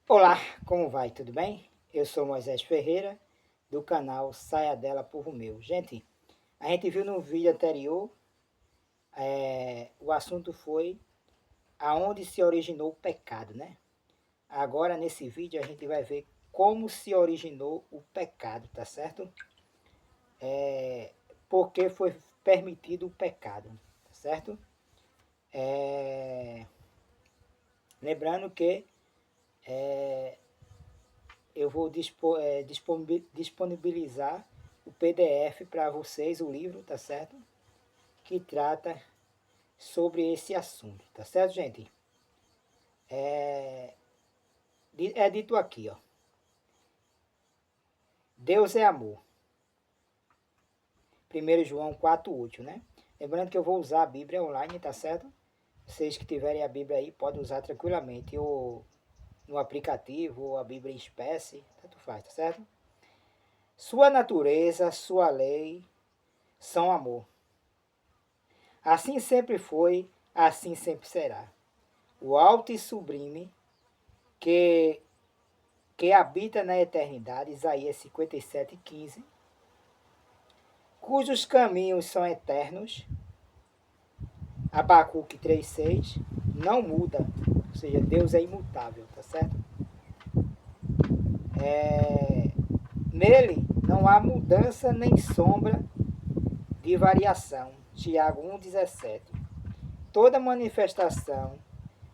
Olá, como vai? Tudo bem? Eu sou Moisés Ferreira, do canal Saia Dela Povo Meu. Gente, a gente viu no vídeo anterior, o assunto foi aonde se originou o pecado, né? Agora, nesse vídeo, a gente vai ver como se originou o pecado, tá certo? Por que foi permitido o pecado, tá certo? É, lembrando que eu vou disponibilizar o PDF para vocês, o livro, tá certo? Que trata sobre esse assunto, tá certo, gente? É dito aqui, ó. Deus é amor. 1 João 4:8, né? Lembrando que eu vou usar a Bíblia online, tá certo? Vocês que tiverem a Bíblia aí, podem usar tranquilamente, ou no aplicativo, ou a Bíblia em espécie, tanto faz, tá certo? Sua natureza, sua lei são amor. Assim sempre foi, assim sempre será. O alto e sublime que, que habita na eternidade, Isaías 57:15, cujos caminhos são eternos, Abacuque 3:6, não muda, ou seja, Deus é imutável, tá certo? Nele não há mudança nem sombra de variação, Tiago 1,17. Toda manifestação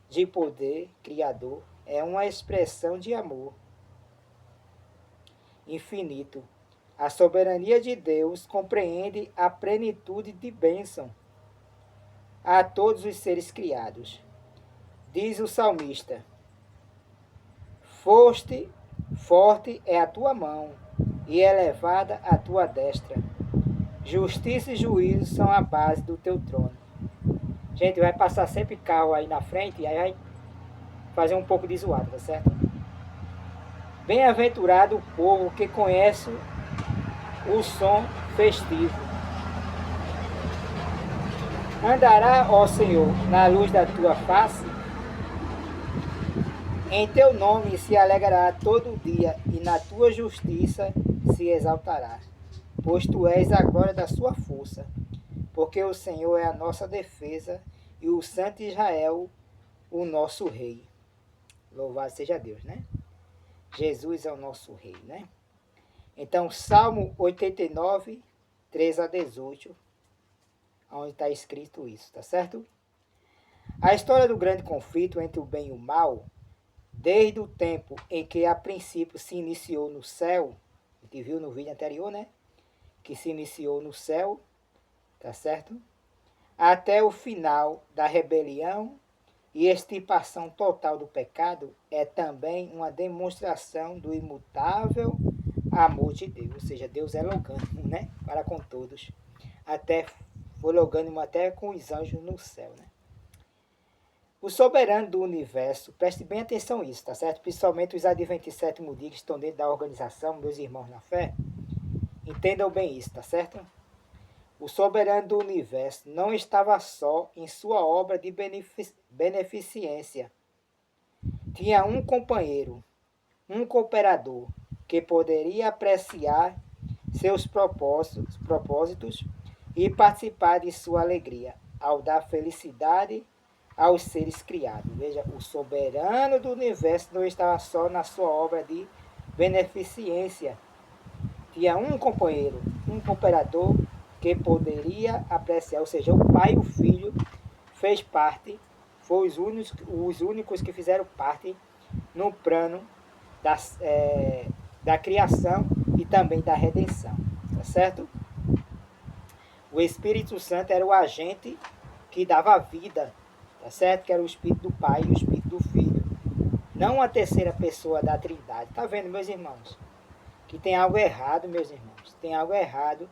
de poder criador é uma expressão de amor infinito. A soberania de Deus compreende a plenitude de bênção a todos os seres criados. Diz o salmista: Foste, forte é a tua mão, e elevada a tua destra. Justiça e juízo são a base do teu trono. Gente, vai passar sempre carro aí na frente, e aí vai fazer um pouco de zoada, tá certo? Bem-aventurado o povo que conhece o som festivo. Andará, ó Senhor, na luz da tua face. Em teu nome se alegrará todo dia, e na tua justiça se exaltará. Pois tu és a glória da sua força, porque o Senhor é a nossa defesa, e o Santo de Israel, o nosso rei. Louvado seja Deus, né? Jesus é o nosso rei, né? Então, Salmo 89, 3 a 18, onde está escrito isso, tá certo? A história do grande conflito entre o bem e o mal, desde o tempo em que a princípio se iniciou no céu, a gente viu no vídeo anterior, né? Que se iniciou no céu, tá certo? Até o final da rebelião e extirpação total do pecado, é também uma demonstração do imutável amor de Deus. Ou seja, Deus é longânimo, né? Para com todos. Até foi longânimo até com os anjos no céu, né? O soberano do universo, preste bem atenção nisso, tá certo? Principalmente os adventistas sétimo dia que estão dentro da organização, meus irmãos na fé, entendam bem isso, tá certo? O soberano do universo não estava só em sua obra de beneficência. Tinha um companheiro, um cooperador, que poderia apreciar seus propósitos e participar de sua alegria, ao dar felicidade aos seres criados. Veja, o soberano do universo não estava só na sua obra de beneficência. Tinha um companheiro, um cooperador que poderia apreciar, ou seja, o pai e o filho fez parte, foram os únicos que fizeram parte no plano da criação e também da redenção, tá certo? O Espírito Santo era o agente que dava vida, tá certo? Que era o Espírito do Pai e o Espírito do Filho. Não a terceira pessoa da Trindade. Tá vendo, meus irmãos? Que tem algo errado, meus irmãos. Tem algo errado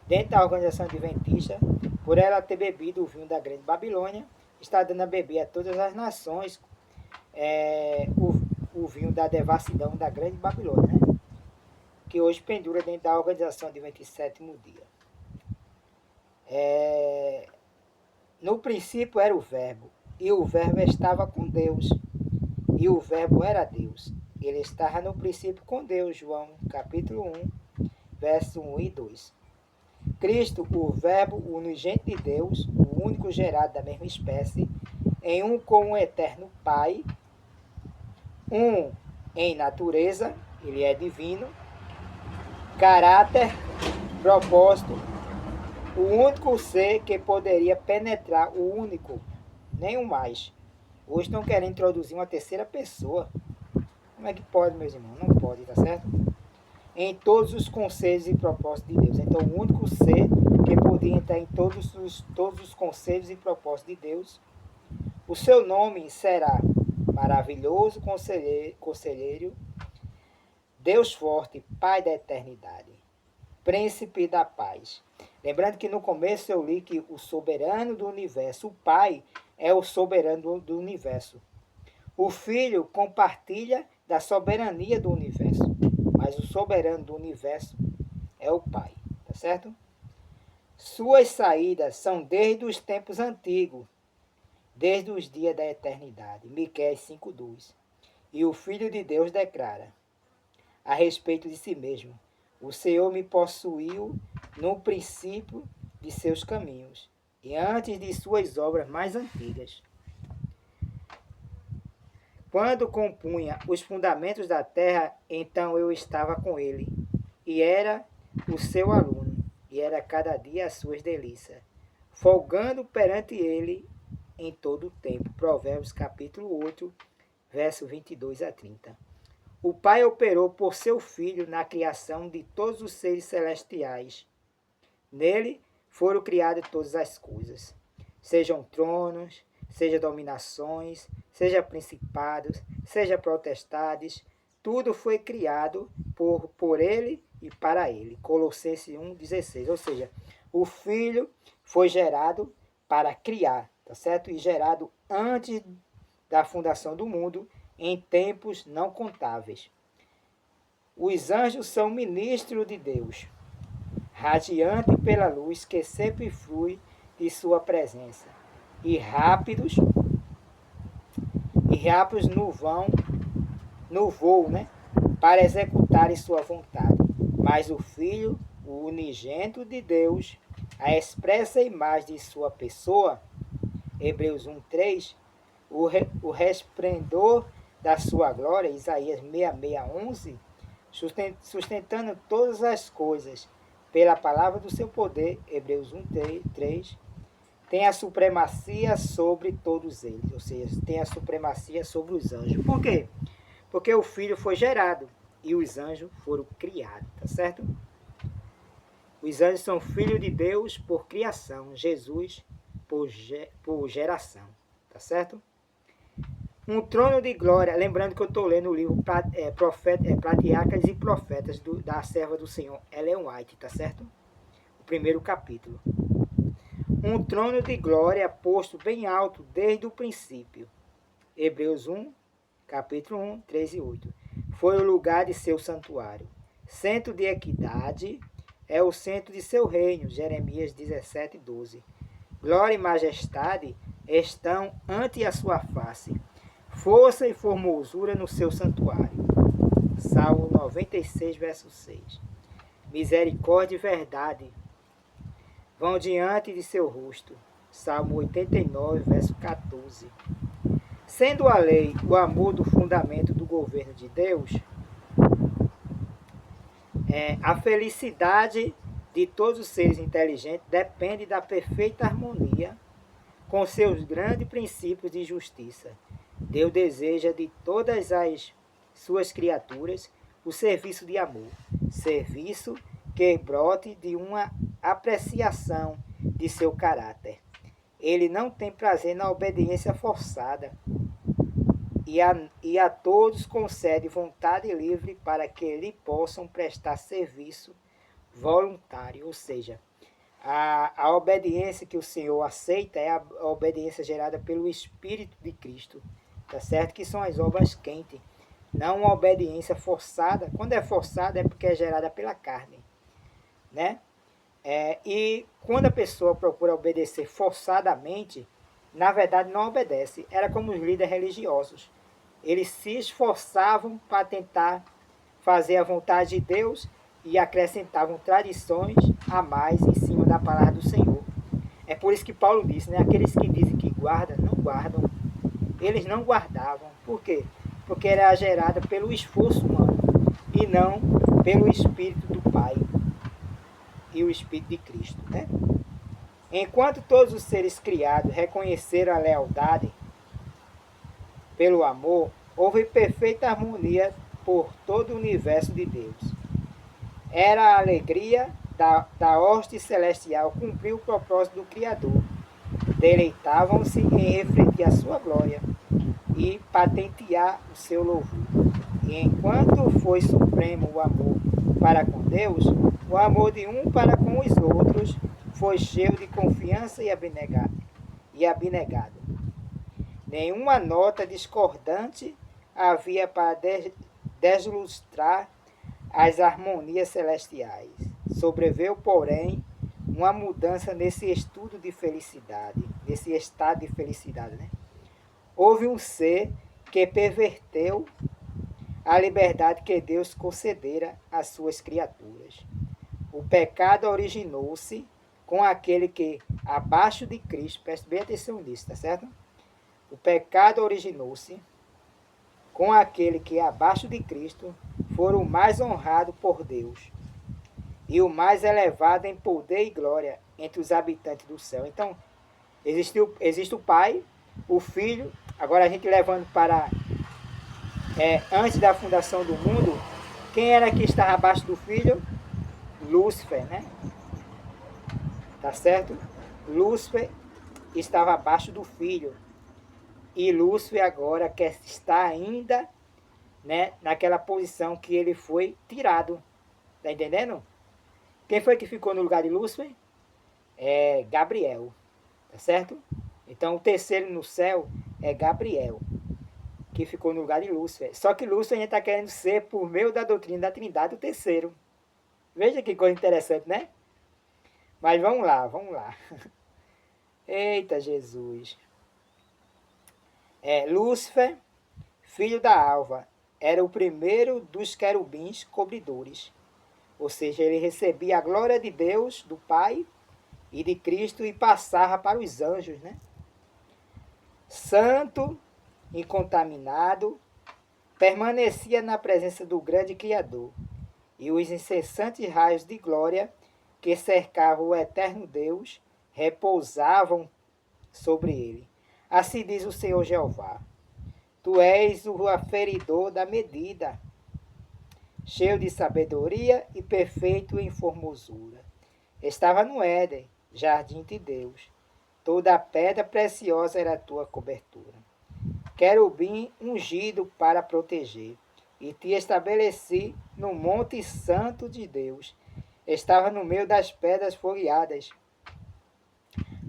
dentro da organização adventista, por ela ter bebido o vinho da grande Babilônia, está dando a beber a todas as nações o vinho da devassidão da grande Babilônia, né? Que hoje pendura dentro da organização adventista sétimo dia. No princípio era o verbo, e o verbo estava com Deus, e o verbo era Deus. Ele estava no princípio com Deus, João capítulo 1, verso 1 e 2. Cristo, o verbo unigênito de Deus, o único gerado da mesma espécie, em um com o eterno Pai, um em natureza, ele é divino, caráter, propósito, o único ser que poderia penetrar o único, nenhum mais. Hoje estão querendo introduzir uma terceira pessoa. Como é que pode, meus irmãos? Não pode, tá certo? Em todos os conselhos e propósitos de Deus. Então, o único ser que podia entrar em todos os conselhos e propósitos de Deus, o seu nome será maravilhoso conselheiro, Deus forte, Pai da eternidade, príncipe da paz. Lembrando que no começo eu li que o soberano do universo, o Pai, é o soberano do universo. O Filho compartilha da soberania do universo, mas o soberano do universo é o Pai, tá certo? Suas saídas são desde os tempos antigos, desde os dias da eternidade. Miqueias 5:2. E o Filho de Deus declara a respeito de si mesmo: o Senhor me possuiu no princípio de seus caminhos e antes de suas obras mais antigas. Quando compunha os fundamentos da terra, então eu estava com ele, e era o seu aluno, e era cada dia as suas delícias, folgando perante ele em todo o tempo. Provérbios capítulo 8, verso 22 a 30. O Pai operou por seu Filho na criação de todos os seres celestiais. Nele foram criadas todas as coisas, sejam tronos, seja dominações, seja principados, seja potestades, tudo foi criado por ele e para ele. Colossenses 1,16. Ou seja, o Filho foi gerado para criar, tá certo? E gerado antes da fundação do mundo, em tempos não contáveis. Os anjos são ministros de Deus, radiante pela luz que sempre flui de sua presença, e rápidos no voo, né, para executarem sua vontade. Mas o Filho, o unigênito de Deus, a expressa imagem de sua pessoa, Hebreus 1:3, o resplendor da sua glória, Isaías 66:11, sustentando todas as coisas pela palavra do seu poder, Hebreus 1:3, tem a supremacia sobre todos eles, ou seja, tem a supremacia sobre os anjos. Por quê? Porque o Filho foi gerado e os anjos foram criados, tá certo? Os anjos são filhos de Deus por criação, Jesus por geração, tá certo? Um trono de glória, lembrando que eu estou lendo o livro Patriarcas e Profetas da serva do Senhor, Ellen White, tá certo? O primeiro capítulo. Um trono de glória posto bem alto desde o princípio. Hebreus 1, capítulo 1, 3 e 8. Foi o lugar de seu santuário. Centro de equidade é o centro de seu reino. Jeremias 17, 12. Glória e majestade estão ante a sua face. Força e formosura no seu santuário. Salmo 96, verso 6. Misericórdia e verdade vão diante de seu rosto. Salmo 89, verso 14. Sendo a lei o amor do fundamento do governo de Deus, a felicidade de todos os seres inteligentes depende da perfeita harmonia com seus grandes princípios de justiça. Deus deseja de todas as suas criaturas o serviço de amor, serviço que brote de uma apreciação de seu caráter. Ele não tem prazer na obediência forçada e a todos concede vontade livre para que lhe possam prestar serviço voluntário, ou seja, a obediência que o Senhor aceita é a obediência gerada pelo Espírito de Cristo, tá certo? Que são as obras quentes, não uma obediência forçada. Quando é forçada é porque é gerada pela carne, né? E quando a pessoa procura obedecer forçadamente, na verdade não obedece. Era como os líderes religiosos. eles se esforçavam para tentar fazer a vontade de Deus e acrescentavam tradições a mais em cima da palavra do Senhor. É por isso que Paulo disse, né? Aqueles que dizem que guardam, não guardam. Eles não guardavam. Por quê? Porque era gerada pelo esforço humano e não pelo Espírito do Pai e o Espírito de Cristo, né? Enquanto todos os seres criados reconheceram a lealdade pelo amor, houve perfeita harmonia por todo o universo de Deus. Era a alegria da hoste celestial cumprir o propósito do Criador. Deleitavam-se em refletir a sua glória e patentear o seu louvor. E enquanto foi supremo o amor para com Deus, o amor de um para com os outros foi cheio de confiança e abnegado. Nenhuma nota discordante havia para deslustrar as harmonias celestiais. Sobreveio, porém, uma mudança nesse estudo de felicidade, nesse estado de felicidade, né? Houve um ser que perverteu a liberdade que Deus concedera às suas criaturas. O pecado originou-se com aquele que, abaixo de Cristo, preste bem atenção nisso, tá certo? O pecado originou-se com aquele que, abaixo de Cristo, for o mais honrado por Deus e o mais elevado em poder e glória entre os habitantes do céu. Então, existe o Pai, o Filho. Agora a gente levando para antes da fundação do mundo, quem era que estava abaixo do Filho? Lúcifer, né? Tá certo? Lúcifer estava abaixo do Filho. E Lúcifer agora quer estar ainda, né, naquela posição que ele foi tirado. Tá entendendo? Quem foi que ficou no lugar de Lúcifer? É Gabriel. Tá certo? Então o terceiro no céu é Gabriel, que ficou no lugar de Lúcifer. Só que Lúcifer ainda está querendo ser, por meio da doutrina da Trindade, o terceiro. Veja que coisa interessante, né? Mas vamos lá, vamos lá. Eita Jesus. Lúcifer, filho da alva, era o primeiro dos querubins cobridores. Ou seja, ele recebia a glória de Deus, do Pai e de Cristo e passava para os anjos, né? Santo, incontaminado, permanecia na presença do grande Criador, e os incessantes raios de glória que cercavam o eterno Deus repousavam sobre ele. Assim diz o Senhor Jeová: Tu és o aferidor da medida, cheio de sabedoria e perfeito em formosura. Estava no Éden, jardim de Deus. Toda a pedra preciosa era a tua cobertura. Querubim ungido para proteger. E te estabeleci no monte santo de Deus. Estava no meio das pedras folheadas.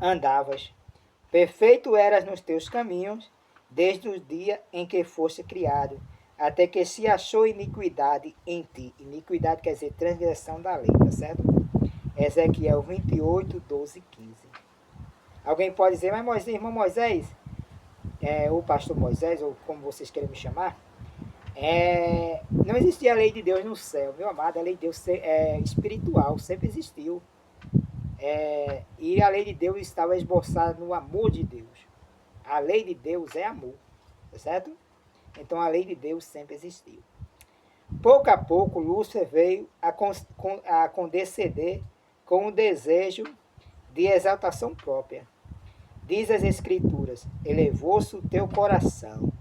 Andavas. Perfeito eras nos teus caminhos, desde o dia em que foste criado, até que se achou iniquidade em ti. Iniquidade quer dizer transgressão da lei, tá certo? Ezequiel 28, 12 e 15. Alguém pode dizer, mas Moisés, irmão Moisés, o pastor Moisés, ou como vocês querem me chamar, não existia a lei de Deus no céu, meu amado. A lei de Deus é espiritual, sempre existiu. E a lei de Deus estava esboçada no amor de Deus. A lei de Deus é amor, tá certo? Então a lei de Deus sempre existiu. Pouco a pouco, Lúcifer veio a condescender com o desejo de exaltação própria. Diz as Escrituras: elevou-se o teu coração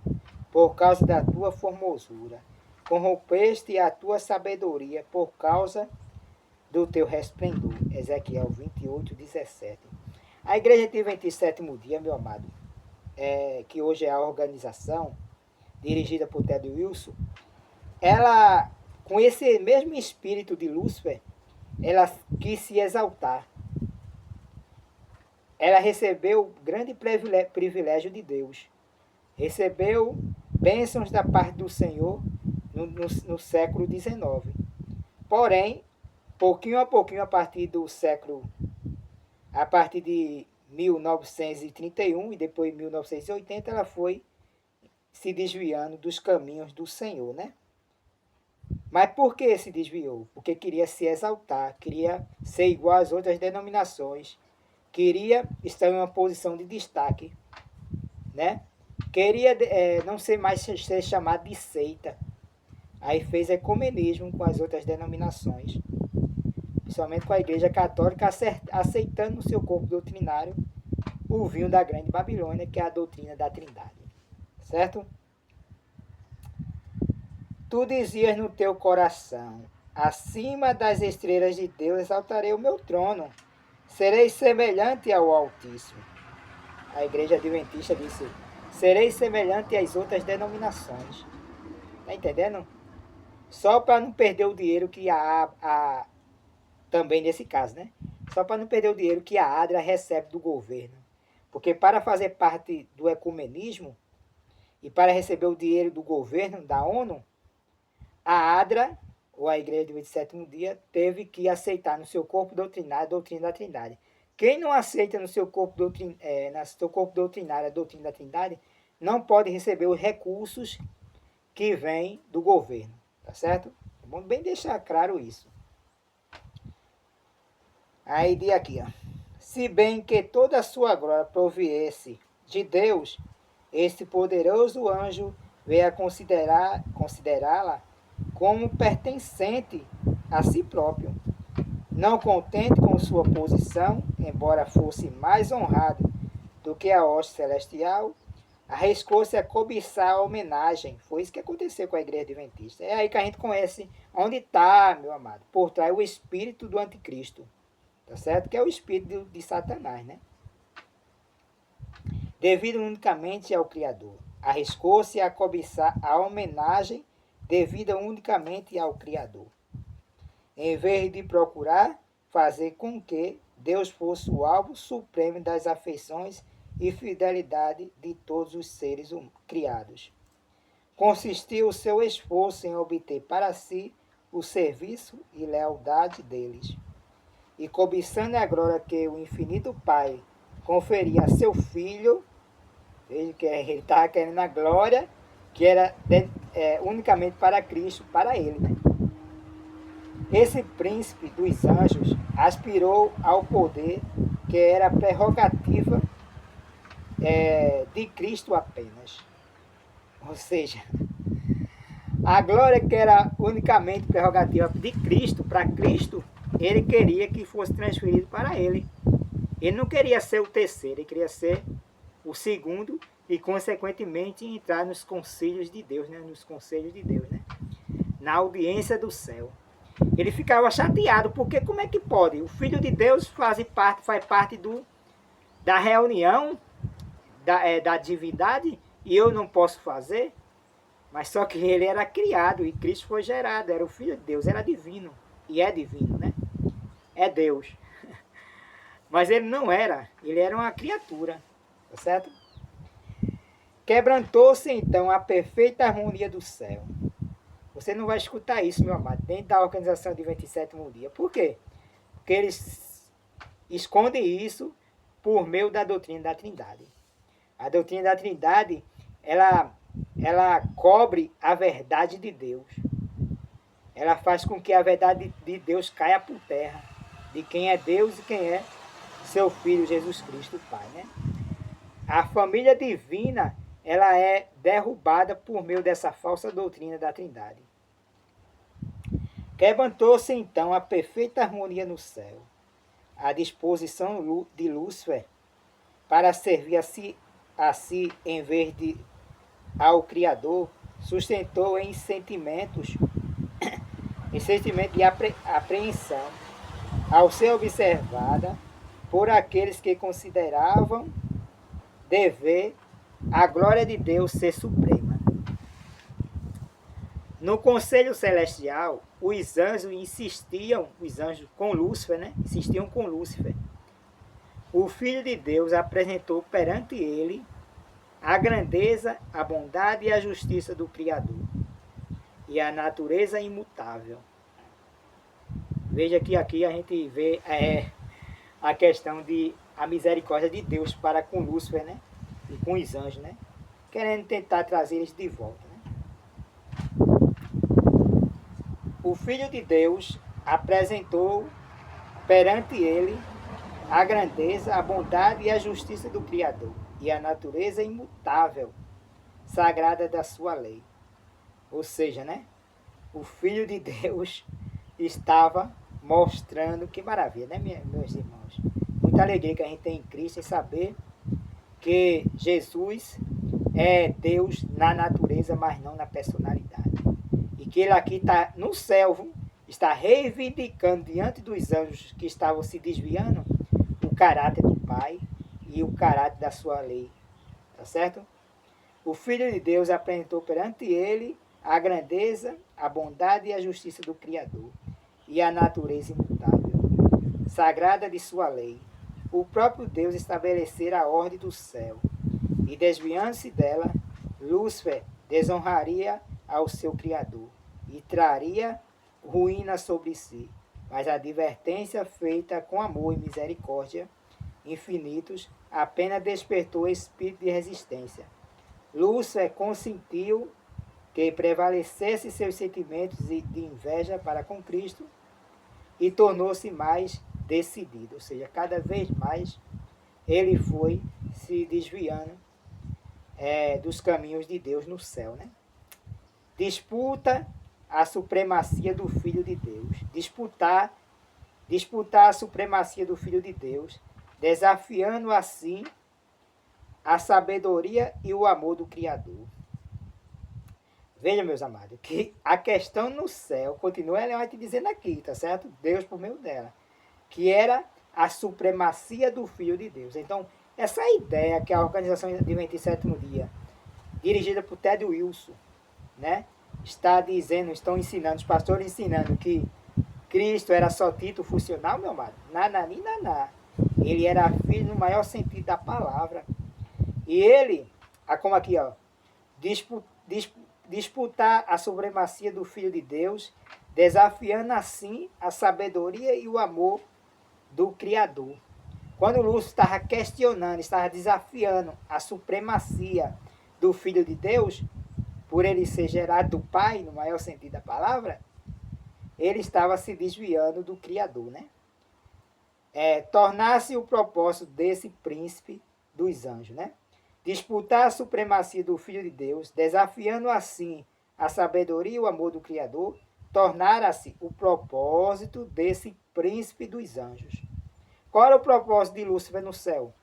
por causa da tua formosura, corrompeste a tua sabedoria por causa do teu resplendor. Ezequiel 28, 17. A Igreja Adventista do 7º Dia, meu amado, que hoje é a organização dirigida por Ted Wilson, ela, com esse mesmo espírito de Lúcifer, ela quis se exaltar. Ela recebeu o grande privilégio de Deus. Recebeu bênçãos da parte do Senhor no século XIX. Porém, pouquinho a pouquinho, a partir de 1931 e depois 1980, ela foi se desviando dos caminhos do Senhor, né? Mas por que se desviou? Porque queria se exaltar, queria ser igual às outras denominações, queria estar em uma posição de destaque, né? Queria não ser mais ser chamado de seita. Aí fez ecumenismo com as outras denominações, principalmente com a Igreja Católica, aceitando no seu corpo doutrinário o vinho da Grande Babilônia, que é a doutrina da Trindade. Certo? Tu dizias no teu coração, acima das estrelas de Deus exaltarei o meu trono, serei semelhante ao Altíssimo. A Igreja Adventista disse, serei semelhante às outras denominações. Tá entendendo? Só para não perder o dinheiro que também nesse caso, né? Só para não perder o dinheiro que a ADRA recebe do governo. Porque para fazer parte do ecumenismo e para receber o dinheiro do governo, da ONU, a ADRA, ou a Igreja do 27º Dia, teve que aceitar no seu corpo doutrinário a doutrina da Trindade. Quem não aceita no seu corpo doutrinário a doutrina da Trindade, não pode receber os recursos que vêm do governo. Tá certo? Vamos bem deixar claro isso. Aí diz aqui, ó. Se bem que toda a sua glória proviesse de Deus, este poderoso anjo veio a considerá-la como pertencente a si próprio. Não contente com sua posição, embora fosse mais honrado do que a hoste celestial, arriscou-se a cobiçar a homenagem. Foi isso que aconteceu com a Igreja Adventista. É aí que a gente conhece onde está, meu amado, por trás o espírito do anticristo. Tá certo? Que é o espírito de Satanás, né? Devido unicamente ao Criador. Arriscou-se a cobiçar a homenagem devida unicamente ao Criador. Em vez de procurar fazer com que Deus fosse o alvo supremo das afeições e fidelidade de todos os seres criados. Consistiu o seu esforço em obter para si o serviço e lealdade deles. E cobiçando a glória que o infinito Pai conferia a seu Filho, veja que ele estava querendo a glória que era unicamente para Cristo, para ele, né? Esse príncipe dos anjos aspirou ao poder que era prerrogativa de Cristo apenas. Ou seja, a glória que era unicamente prerrogativa de Cristo, para Cristo, ele queria que fosse transferido para ele. Ele não queria ser o terceiro, ele queria ser o segundo e, consequentemente, entrar nos conselhos de Deus, né? Nos conselhos de Deus, né? Na audiência do céu. Ele ficava chateado, porque como é que pode? O Filho de Deus faz parte da reunião da divindade e eu não posso fazer? Mas só que ele era criado e Cristo foi gerado, era o Filho de Deus, era divino. E é divino, né? É Deus. Mas ele não era, ele era uma criatura, tá certo? Quebrantou-se então a perfeita harmonia do céu. Você não vai escutar isso, meu amado, dentro da organização de 27º Dia. Por quê? Porque eles escondem isso por meio da doutrina da Trindade. A doutrina da Trindade, ela cobre a verdade de Deus. Ela faz com que a verdade de Deus caia por terra. De quem é Deus e quem é seu Filho Jesus Cristo, o Pai, né? A família divina, ela é derrubada por meio dessa falsa doutrina da Trindade. Quebrantou-se então a perfeita harmonia no céu, a disposição de Lúcifer para servir a si em vez de ao Criador, sustentou em sentimentos de apreensão, ao ser observada por aqueles que consideravam dever a glória de Deus ser suprema. No conselho celestial, os anjos com Lúcifer, né? Insistiam com Lúcifer. O Filho de Deus apresentou perante ele a grandeza, a bondade e a justiça do Criador e a natureza imutável. Veja que aqui a gente vê a questão de a misericórdia de Deus para com Lúcifer, né? E com os anjos, né? querendo tentar trazer eles de volta. Né? O Filho de Deus apresentou perante ele a grandeza, a bondade e a justiça do Criador e a natureza imutável, sagrada da sua lei. Ou seja, né? O Filho de Deus estava mostrando, que maravilha, né, meus irmãos? Muita alegria que a gente tem em Cristo em saber que Jesus é Deus na natureza, mas não na personalidade. E que ele aqui está no céu, está reivindicando diante dos anjos que estavam se desviando o caráter do Pai e o caráter da sua lei. Tá certo? O Filho de Deus apresentou perante ele a grandeza, a bondade e a justiça do Criador e a natureza imutável, sagrada de sua lei. O próprio Deus estabelecera a ordem do céu, e desviando-se dela, Lúcifer desonraria ao seu Criador e traria ruína sobre si. Mas a advertência feita com amor e misericórdia infinitos apenas despertou espírito de resistência. Lúcifer consentiu que prevalecesse seus sentimentos de inveja para com Cristo e tornou-se mais decidido, ou seja, cada vez mais ele foi se desviando dos caminhos de Deus no céu. Né? Disputa a supremacia do Filho de Deus. Disputar a supremacia do Filho de Deus, desafiando assim a sabedoria e o amor do Criador. Veja, meus amados, que a questão no céu, continua Ellen White dizendo aqui, tá certo? Deus por meio dela, que era a supremacia do Filho de Deus. Então, essa ideia que a Organização Adventista Sétimo Dia, dirigida por Ted Wilson, né, está dizendo, estão ensinando, os pastores ensinando que Cristo era só título funcional, meu amado, nanani naná. Ele era filho no maior sentido da palavra. E ele, como aqui, ó, disputar a supremacia do Filho de Deus, desafiando assim a sabedoria e o amor do Criador. Quando Lúcifer estava questionando, estava desafiando a supremacia do Filho de Deus, por ele ser gerado do Pai, no maior sentido da palavra, ele estava se desviando do Criador, né? Tornar-se o propósito desse príncipe dos anjos, né? Disputar a supremacia do Filho de Deus, desafiando assim a sabedoria e o amor do Criador, tornara-se o propósito desse príncipe dos anjos. Qual era o propósito de Lúcifer no céu?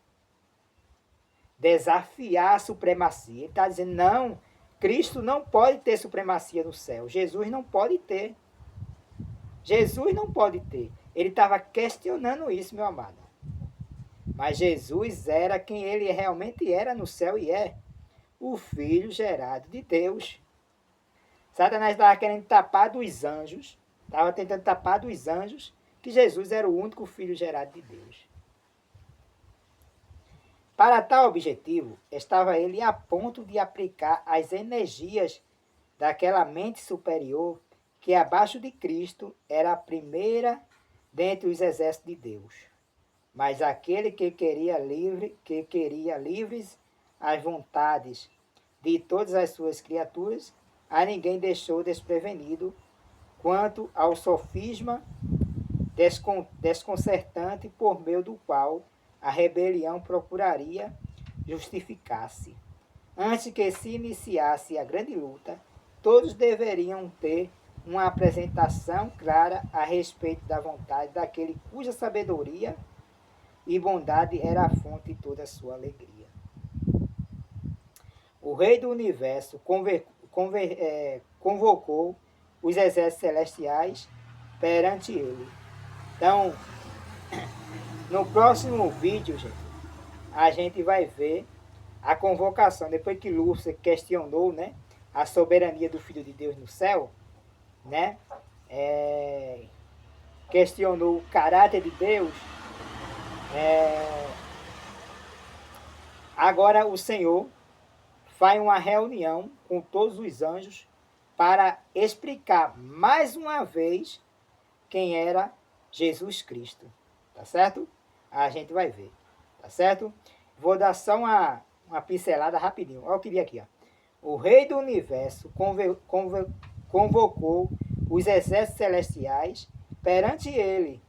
Desafiar a supremacia. Ele está dizendo, não, Cristo não pode ter supremacia no céu. Jesus não pode ter. Jesus não pode ter. Ele estava questionando isso, meu amado. Mas Jesus era quem ele realmente era no céu e é. O Filho gerado de Deus. Satanás estava querendo tapar dos anjos. Estava tentando tapar dos anjos que Jesus era o único Filho gerado de Deus. Para tal objetivo, estava ele a ponto de aplicar as energias daquela mente superior que abaixo de Cristo era a primeira dentre os exércitos de Deus. Mas aquele que queria livres as vontades de todas as suas criaturas, a ninguém deixou desprevenido quanto ao sofisma desconcertante por meio do qual a rebelião procuraria justificar-se. Antes que se iniciasse a grande luta, todos deveriam ter uma apresentação clara a respeito da vontade daquele cuja sabedoria e bondade era a fonte de toda a sua alegria. O Rei do Universo convocou os exércitos celestiais perante ele. Então, no próximo vídeo, gente, a gente vai ver a convocação. Depois que Lúcifer questionou, né, a soberania do Filho de Deus no céu, né, questionou o caráter de Deus, agora o Senhor faz uma reunião com todos os anjos para explicar mais uma vez quem era Jesus Cristo. Tá certo? A gente vai ver. Tá certo? Vou dar só uma uma pincelada rapidinho. Olha o que diz aqui, ó. O Rei do Universo convocou os exércitos celestiais perante ele,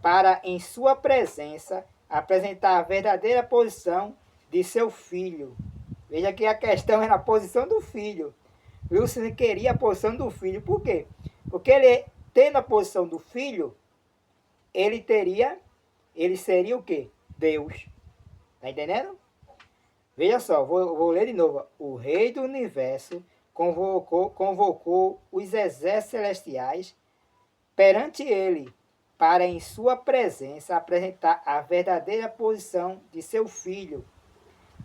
para, em sua presença, apresentar a verdadeira posição de seu filho. Veja que a questão era a posição do filho. Lúcifer queria a posição do filho. Por quê? Porque ele, tendo a posição do filho, ele seria o quê? Deus. Tá entendendo? Veja só, vou ler de novo. O Rei do Universo convocou os exércitos celestiais perante ele, para em sua presença apresentar a verdadeira posição de seu filho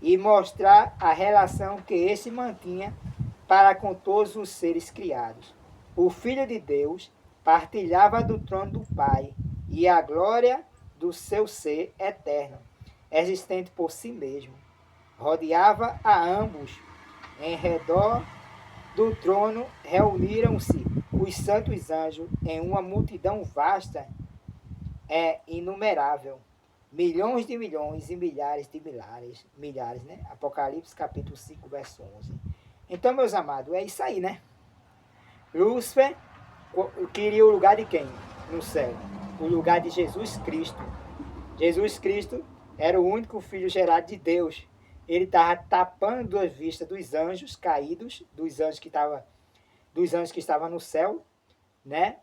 e mostrar a relação que este mantinha para com todos os seres criados. O Filho de Deus partilhava do trono do Pai e a glória do seu ser eterno, existente por si mesmo. Rodeava a ambos. Em redor do trono reuniram-se os santos anjos em uma multidão vasta, inumerável. Milhões de milhões e milhares de milhares, né? Apocalipse capítulo 5, verso 11. Então, meus amados, é isso aí, né? Lúcifer queria o lugar de quem? No céu. O lugar de Jesus Cristo. Jesus Cristo era o único filho gerado de Deus. Ele estava tapando as vistas dos anjos caídos, dos anjos que estavam no céu, né?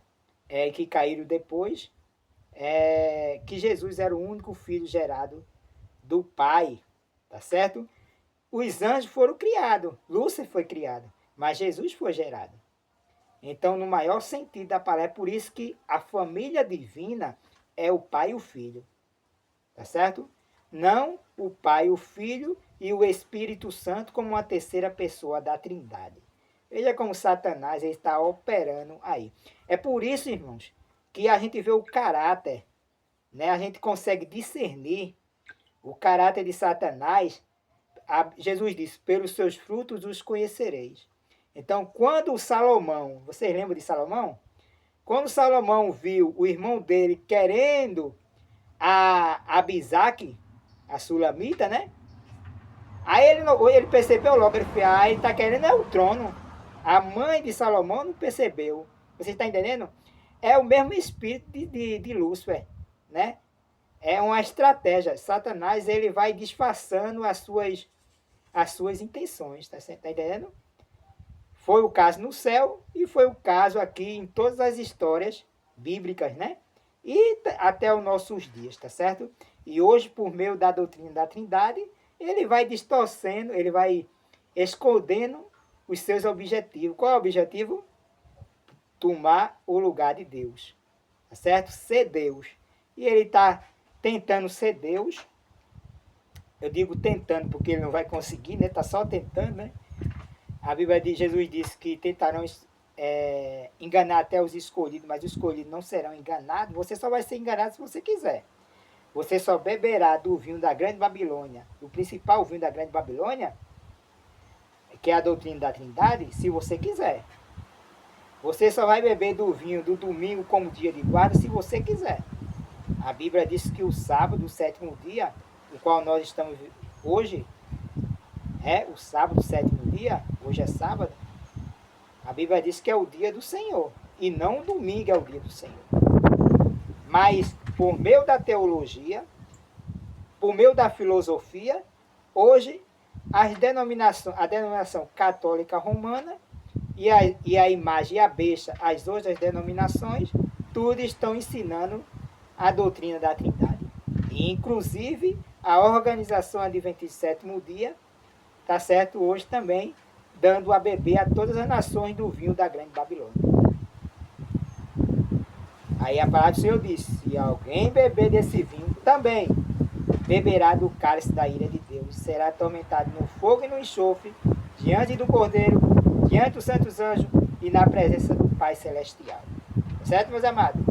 Que caíram depois. Que Jesus era o único filho gerado do Pai, tá certo? Os anjos foram criados, Lúcifer foi criado, mas Jesus foi gerado. Então, no maior sentido da palavra, é por isso que a família divina é o Pai e o Filho, tá certo? Não o Pai, o Filho e o Espírito Santo como uma terceira pessoa da Trindade. Veja como Satanás está operando aí. É por isso, irmãos, que a gente vê o caráter, né? A gente consegue discernir o caráter de Satanás. Jesus disse, pelos seus frutos os conhecereis. Então, quando Salomão, vocês lembram de Salomão? Quando Salomão viu o irmão dele querendo a Abisaque, a Sulamita, né? Aí ele percebeu logo, ele está querendo o trono. A mãe de Salomão não percebeu. Você está entendendo? É o mesmo espírito de Lúcifer, né? É uma estratégia. Satanás, ele vai disfarçando as suas intenções, tá entendendo? Foi o caso no céu e foi o caso aqui em todas as histórias bíblicas, né? E até os nossos dias, tá certo? E hoje, por meio da doutrina da Trindade, ele vai distorcendo, ele vai escondendo os seus objetivos. Qual é o objetivo? Tomar o lugar de Deus, tá certo? Ser Deus. E ele está tentando ser Deus. Eu digo tentando porque ele não vai conseguir, né? Está só tentando, né? A Bíblia de Jesus disse que tentarão enganar até os escolhidos, mas os escolhidos não serão enganados. Você só vai ser enganado se você quiser. Você só beberá do vinho da grande Babilônia, do principal vinho da grande Babilônia, que é a doutrina da Trindade, se você quiser. Você só vai beber do vinho do domingo como dia de guarda, se você quiser. A Bíblia diz que o sábado, o sétimo dia, o qual nós estamos hoje, o sábado, o sétimo dia, hoje é sábado, a Bíblia diz que é o dia do Senhor, e não o domingo é o dia do Senhor. Mas, por meio da teologia, por meio da filosofia, hoje, a denominação católica romana e a imagem e a besta, as outras denominações, tudo estão ensinando a doutrina da Trindade. E, inclusive, a Organização Adventista Sétimo Dia, tá certo, hoje também, dando a beber a todas as nações do vinho da grande Babilônia. Aí a palavra do Senhor disse, se alguém beber desse vinho, também beberá do cálice da ira de Deus, será atormentado no fogo e no enxofre, diante do Cordeiro, diante dos santos anjos e na presença do Pai Celestial. Certo, meus amados?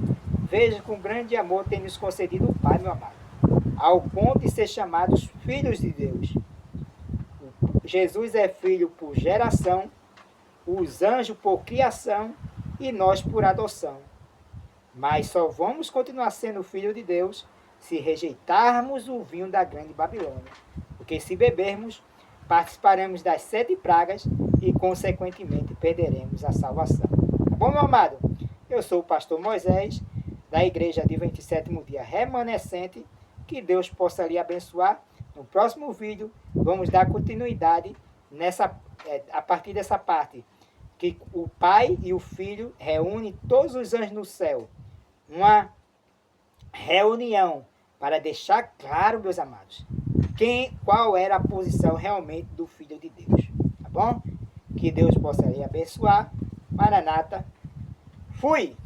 Veja com grande amor tem nos concedido o Pai, meu amado, ao ponto de ser chamados filhos de Deus. Jesus é filho por geração, os anjos por criação e nós por adoção. Mas só vamos continuar sendo filho de Deus se rejeitarmos o vinho da grande Babilônia. porque se bebermos, participaremos das 7 pragas e, consequentemente, perderemos a salvação. Tá bom, meu amado? Eu sou o pastor Moisés, da Igreja Adventista Sétimo Dia Remanescente. Que Deus possa lhe abençoar. No próximo vídeo, vamos dar continuidade a partir dessa parte, que o Pai e o Filho reúnem todos os anjos no céu. Uma reunião para deixar claro, meus amados, qual era a posição realmente do Filho de Deus. Tá bom? Que Deus possa lhe abençoar. Maranata. Fui!